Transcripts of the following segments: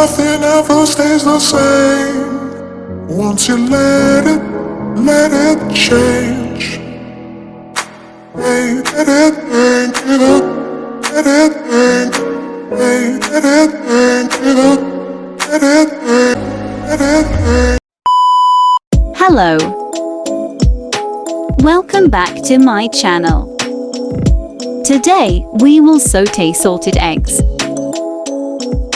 nothing ever stays the same. Once you let it change. Hey, let it think it up, let it think. Hey, let it think it up, let it think, let it think. Hello. Welcome back to my channel. Today, we will saute salted eggs.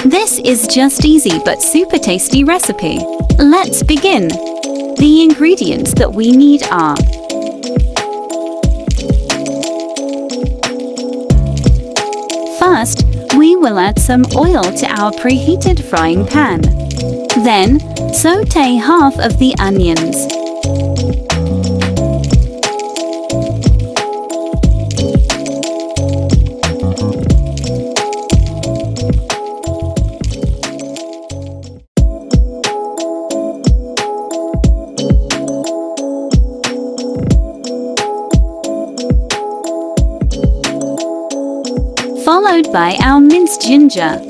This is just easy but super tasty recipe. Let's begin. The ingredients that we need are first, we will add some oil to our preheated frying pan. Then, saute half of the onions. Followed by our minced ginger.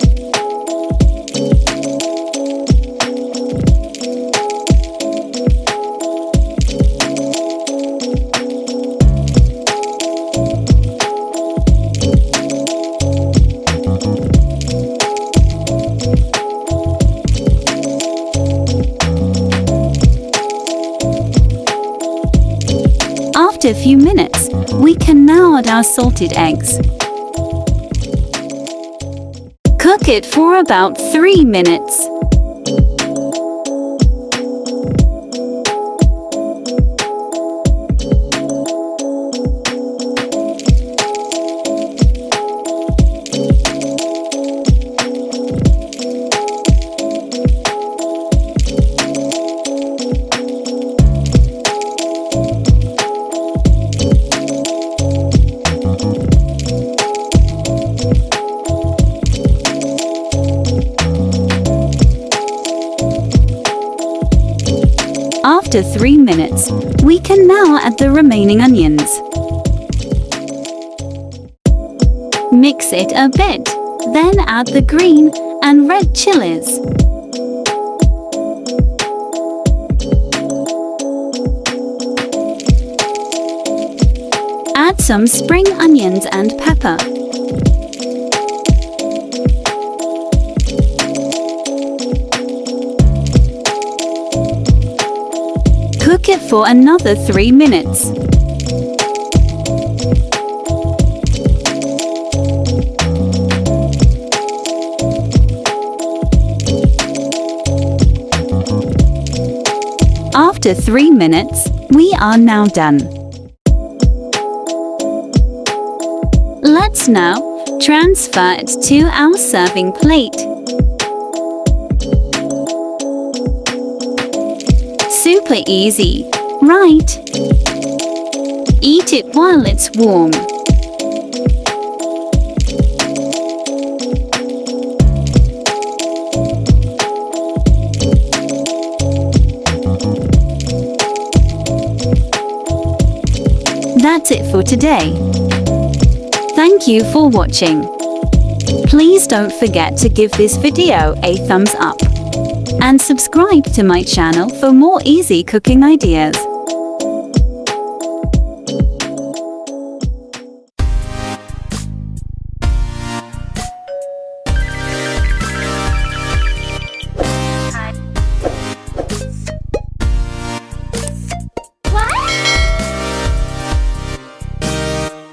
After a few minutes, we can now add our salted eggs. Cook it for about 3 minutes. After 3 minutes, we can now add the remaining onions. Mix it a bit, then add the green and red chilies. Add some spring onions and pepper. Cook it for another 3 minutes. After 3 minutes, we are now done. Let's now transfer it to our serving plate. Super easy, right? Eat it while it's warm. That's it for today. Thank you for watching. Please don't forget to give this video a thumbs up and subscribe to my channel for more easy cooking ideas.